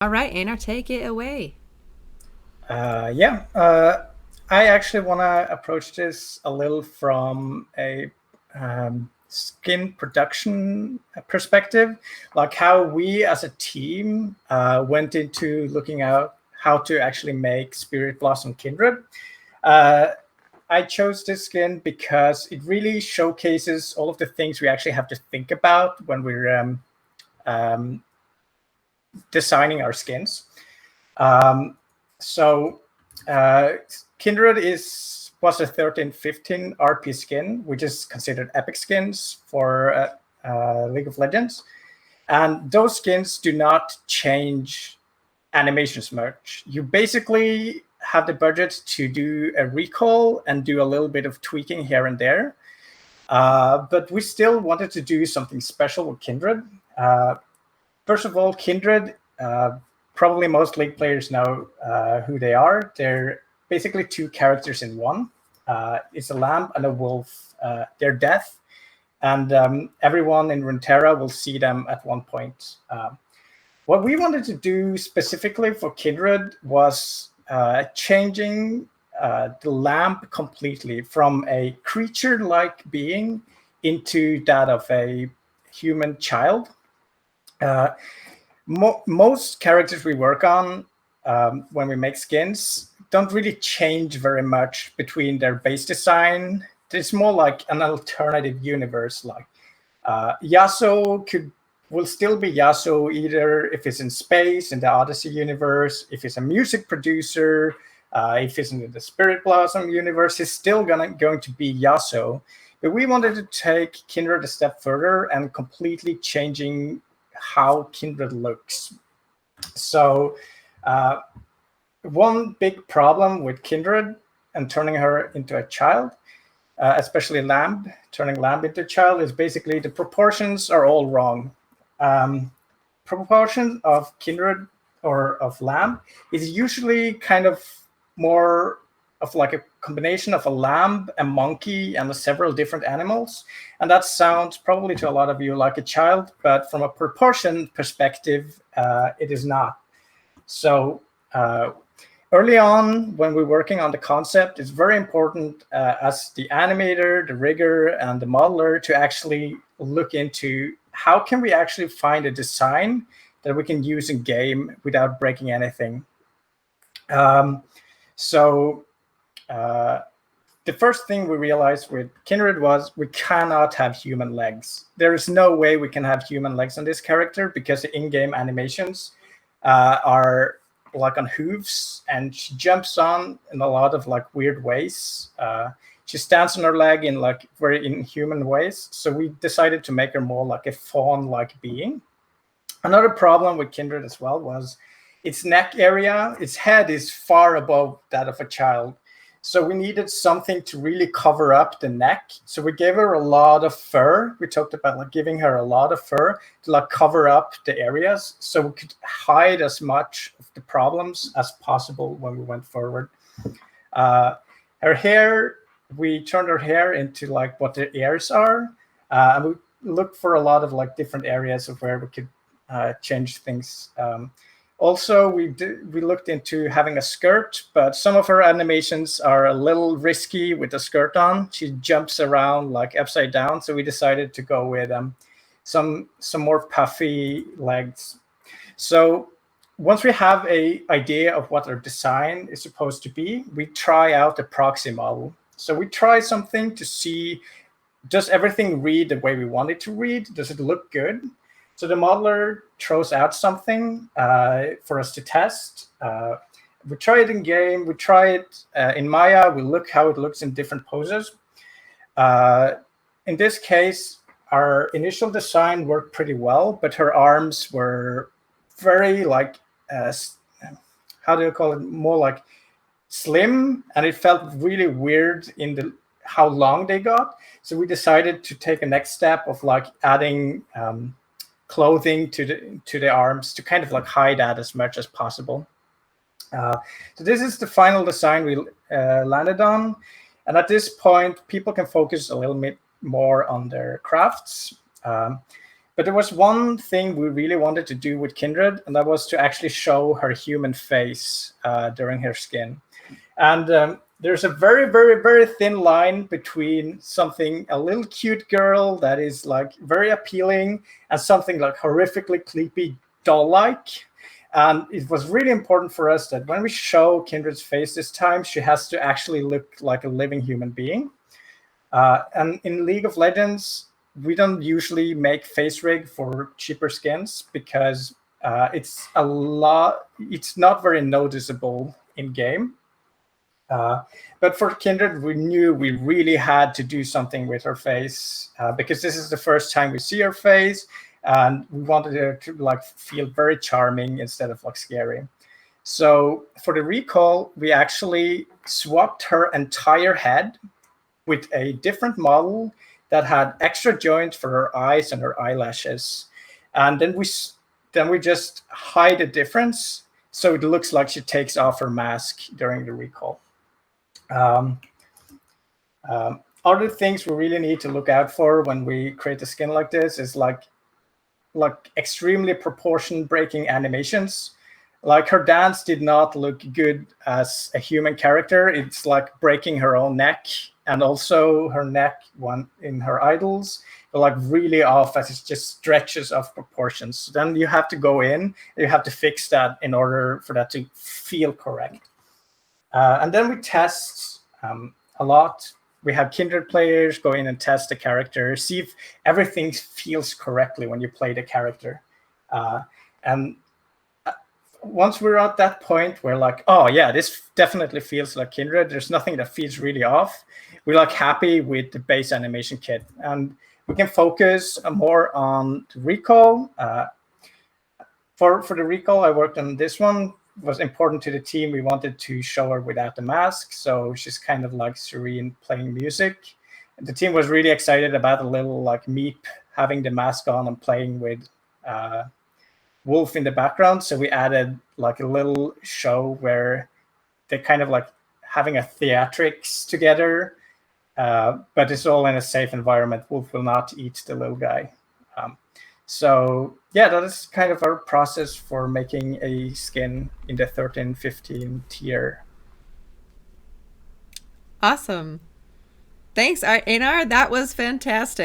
All right, Einar, take it away. Yeah, I actually want to approach this a little from a skin production perspective, like how we as a team went into looking at how to actually make Spirit Blossom Kindred. Uh, I chose this skin because it really showcases all of the things we actually have to think about when we're um, designing our skins. Um, so uh, Kindred was a 13-15 RP skin, which is considered epic skins for League of Legends. And those skins do not change animations much. You basically have the budget to do a recall and do a little bit of tweaking here and there. But we still wanted to do something special with Kindred. First of all, Kindred, probably most League players know who they are. They're basically two characters in one. It's a lamb and a wolf. They're death, and everyone in Runeterra will see them at one point. What we wanted to do specifically for Kindred was changing the lamb completely from a creature-like being into that of a human child. Uh, Most characters we work on when we make skins don't really change very much between their base design. It's more like an alternative universe. Like Yasuo will still be Yasuo either if it's in space in the Odyssey universe, if it's a music producer, if it's in the Spirit Blossom universe, it's still going to be Yasuo. But we wanted to take Kindred a step further and completely changing how Kindred looks. So, uh, one big problem with Kindred and turning her into a child, especially Lamb, turning Lamb into a child, is basically the proportions are all wrong. Proportion of Kindred or of Lamb is usually kind of more of like a combination of a lamb, a monkey, and several different animals. And that sounds probably to a lot of you like a child, but from a proportion perspective, it is not. So early on, when we're working on the concept, it's very important as the animator, the rigger, and the modeler to actually look into how can we actually find a design that we can use in game without breaking anything. Um, so uh, the first thing we realized with Kindred was we cannot have human legs. There is no way we can have human legs on this character because the in-game animations are like on hooves, and she jumps on in a lot of like weird ways. She stands on her leg in like very inhuman ways. So we decided to make her more like a fawn-like being. Another problem with Kindred as well was its neck area, its head is far above that of a child. So we needed something to really cover up the neck. So we gave her a lot of fur. We talked about like giving her a lot of fur to like cover up the areas so we could hide as much of the problems as possible when we went forward. Uh, Her hair, we turned her hair into like what the ears are. And we looked for a lot of like different areas of where we could change things. Also, we looked into having a skirt, but some of her animations are a little risky with the skirt on. She jumps around like upside down, so we decided to go with some more puffy legs. So once we have a idea of what our design is supposed to be, we try out a proxy model. So we try something to see, does everything read the way we want it to read? Does it look good? So the modeler throws out something for us to test. We try it in game. We try it in Maya. We look how it looks in different poses. Uh, in this case, our initial design worked pretty well, but her arms were very like, uh, how do you call it? More like slim, and it felt really weird in the how long they got. So we decided to take a next step of like adding clothing to the arms to kind of like hide that as much as possible. Uh, so this is the final design we landed on, and at this point, people can focus a little bit more on their crafts. But there was one thing we really wanted to do with Kindred, and that was to actually show her human face during her skin. And there's a very, very, very thin line between something, a little cute girl that is like very appealing, and something like horrifically creepy doll-like. And it was really important for us that when we show Kindred's face this time, she has to actually look like a living human being. And in League of Legends, we don't usually make face rig for cheaper skins because it's not very noticeable in game. But for Kindred, we knew we really had to do something with her face because this is the first time we see her face, and we wanted her to like feel very charming instead of like scary. So for the recall, we actually swapped her entire head with a different model that had extra joints for her eyes and her eyelashes, and then we just hide the difference so it looks like she takes off her mask during the recall. Um, Other things we really need to look out for when we create a skin like this is like extremely proportion breaking animations. Like her dance did not look good as a human character. It's like breaking her own neck, and also her neck one in her idols are like really off as it just stretches off proportions. Then you have to go in, you have to fix that in order for that to feel correct. And then we test a lot. We have Kindred players go in and test the character, see if everything feels correctly when you play the character. And once we're at that point, we're like, oh yeah, this definitely feels like Kindred. There's nothing that feels really off. We're like happy with the base animation kit, and we can focus more on the recall. For the recall, I worked on this one. It was important to the team. We wanted to show her without the mask, so she's kind of like serene playing music. And the team was really excited about a little like Meep having the mask on and playing with Wolf in the background. So we added like a little show where they're kind of like having a theatrics together, but it's all in a safe environment. Wolf will not eat the little guy. So yeah, that is kind of our process for making a skin in the 13, 15 tier. Awesome. Thanks, Einar. That was fantastic.